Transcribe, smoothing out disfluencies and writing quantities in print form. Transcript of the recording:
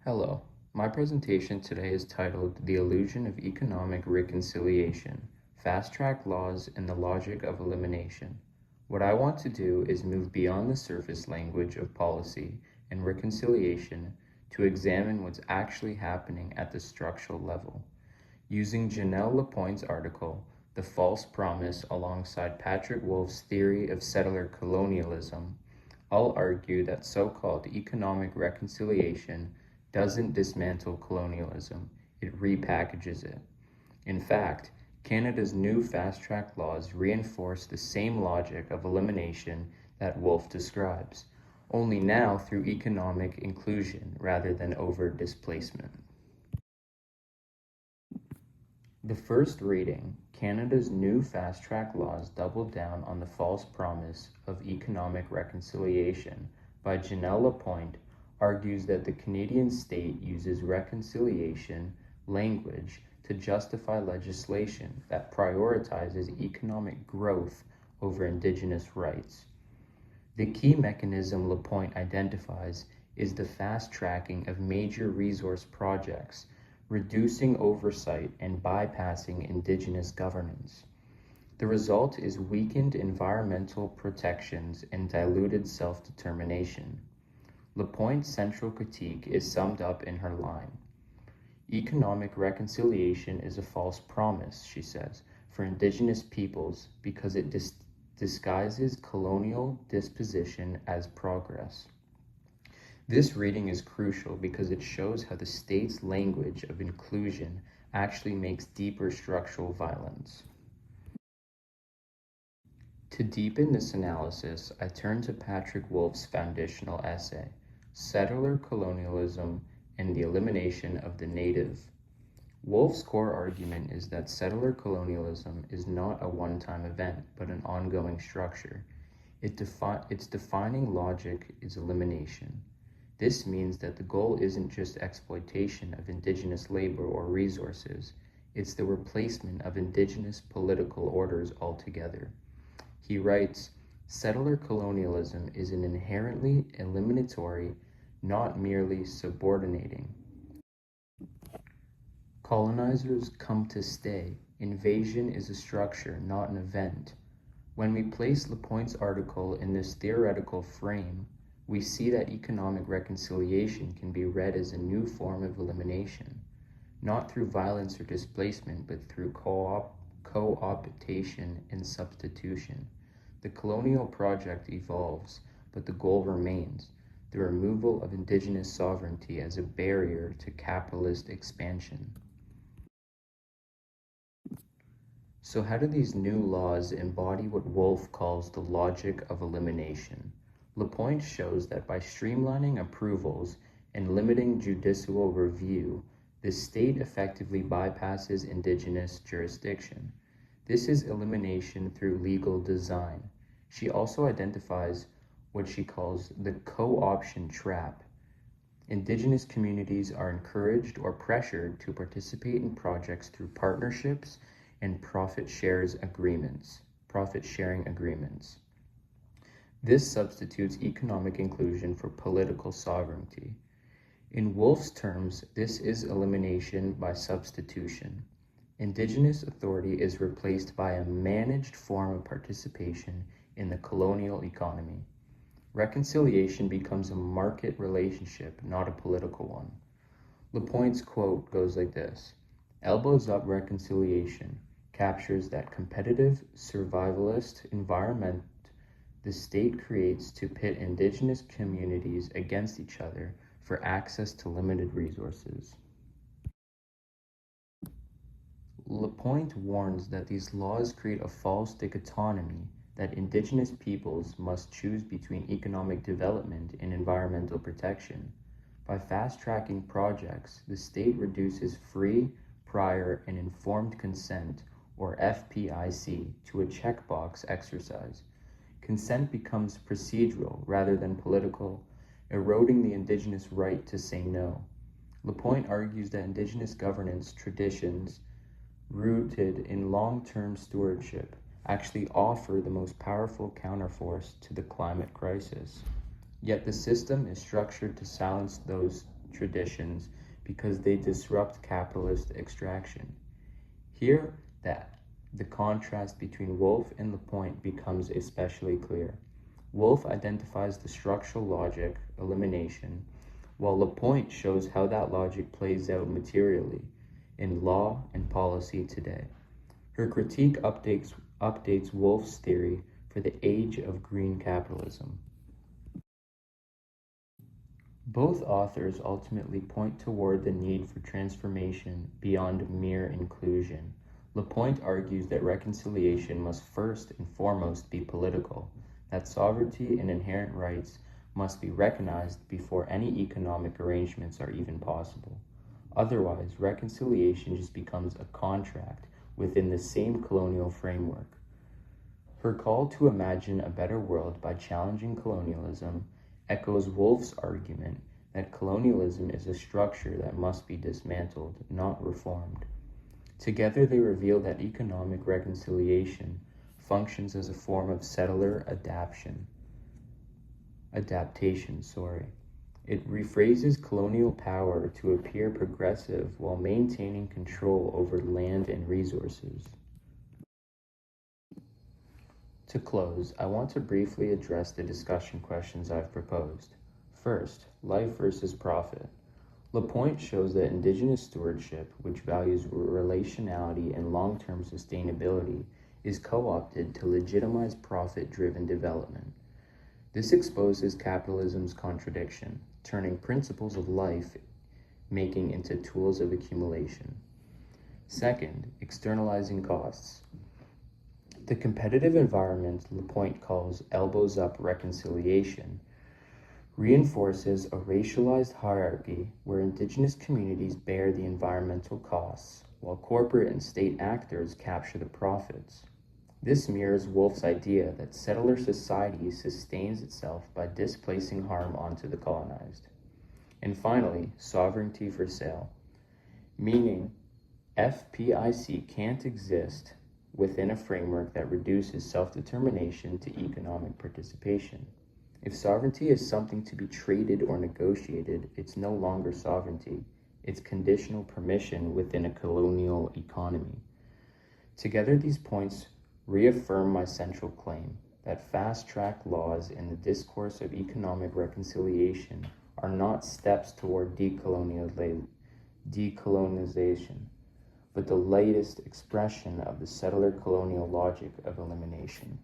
Hello, my presentation today is titled The Illusion of Economic Reconciliation, Fast-Track Laws and the Logic of Elimination. What I want to do is move beyond the surface language of policy and reconciliation to examine what's actually happening at the structural level. Using Janelle LaPointe's article, The False Promise, alongside Patrick Wolf's theory of settler colonialism, I'll argue that so-called economic reconciliation doesn't dismantle colonialism, it repackages it. In fact, Canada's new fast-track laws reinforce the same logic of elimination that Wolf describes, only now through economic inclusion rather than overt displacement. The first reading, Canada's new fast-track laws doubled down on the false promise of economic reconciliation by Janelle LaPointe, argues that the Canadian state uses reconciliation language to justify legislation that prioritizes economic growth over Indigenous rights. The key mechanism LaPointe identifies is the fast-tracking of major resource projects, reducing oversight and bypassing Indigenous governance. The result is weakened environmental protections and diluted self-determination. LaPointe's central critique is summed up in her line. Economic reconciliation is a false promise, she says, for Indigenous peoples because it disguises colonial disposition as progress. This reading is crucial because it shows how the state's language of inclusion actually makes deeper structural violence. To deepen this analysis, I turn to Patrick Wolf's foundational essay, Settler Colonialism and the Elimination of the Native. Wolf's core argument is that settler colonialism is not a one-time event, but an ongoing structure. Its defining logic is elimination. This means that the goal isn't just exploitation of Indigenous labor or resources, it's the replacement of Indigenous political orders altogether. He writes, settler colonialism is an inherently eliminatory, not merely subordinating. Colonizers come to stay. Invasion is a structure, not an event. When we place LaPointe's article in this theoretical frame, we see that economic reconciliation can be read as a new form of elimination, not through violence or displacement, but through co-optation and substitution. The colonial project evolves, but the goal remains, the removal of Indigenous sovereignty as a barrier to capitalist expansion. So how do these new laws embody what Wolf calls the logic of elimination? LaPointe shows that by streamlining approvals and limiting judicial review, the state effectively bypasses Indigenous jurisdiction. This is elimination through legal design. She also identifies what she calls the co-option trap. Indigenous communities are encouraged or pressured to participate in projects through partnerships and profit-sharing agreements. This substitutes economic inclusion for political sovereignty. In Wolf's terms, this is elimination by substitution. Indigenous authority is replaced by a managed form of participation in the colonial economy. Reconciliation becomes a market relationship, not a political one. LaPointe's quote goes like this, "Elbows up reconciliation captures that competitive, survivalist environment the state creates to pit Indigenous communities against each other for access to limited resources." LaPointe warns that these laws create a false dichotomy that Indigenous peoples must choose between economic development and environmental protection. By fast-tracking projects, the state reduces free, prior, and informed consent, or FPIC, to a checkbox exercise. Consent becomes procedural rather than political, eroding the Indigenous right to say no. LaPointe argues that Indigenous governance traditions, rooted in long-term stewardship, actually offer the most powerful counterforce to the climate crisis. Yet the system is structured to silence those traditions because they disrupt capitalist extraction. Here, the contrast between Wolff and Lapointe becomes especially clear. Wolff identifies the structural logic, elimination, while Lapointe shows how that logic plays out materially in law and policy today. Her critique updates Wolff's theory for the age of green capitalism. Both authors ultimately point toward the need for transformation beyond mere inclusion. Lapointe argues that reconciliation must first and foremost be political, that sovereignty and inherent rights must be recognized before any economic arrangements are even possible. Otherwise, reconciliation just becomes a contract within the same colonial framework. Her call to imagine a better world by challenging colonialism echoes Wolff's argument that colonialism is a structure that must be dismantled, not reformed. Together, they reveal that economic reconciliation functions as a form of settler adaptation. It rephrases colonial power to appear progressive while maintaining control over land and resources. To close, I want to briefly address the discussion questions I've proposed. First, life versus profit. Lapointe shows that indigenous stewardship, which values relationality and long-term sustainability, is co-opted to legitimize profit-driven development. This exposes capitalism's contradiction, turning principles of life making into tools of accumulation. Second, externalizing costs. The competitive environment Lapointe calls elbows-up reconciliation reinforces a racialized hierarchy where indigenous communities bear the environmental costs, while corporate and state actors capture the profits. This mirrors Wolff's idea that settler society sustains itself by displacing harm onto the colonized. And finally, sovereignty for sale, meaning FPIC can't exist within a framework that reduces self-determination to economic participation. If sovereignty is something to be traded or negotiated, it's no longer sovereignty. It's conditional permission within a colonial economy. Together, these points reaffirm my central claim that fast-track laws in the discourse of economic reconciliation are not steps toward decolonization, but the latest expression of the settler colonial logic of elimination.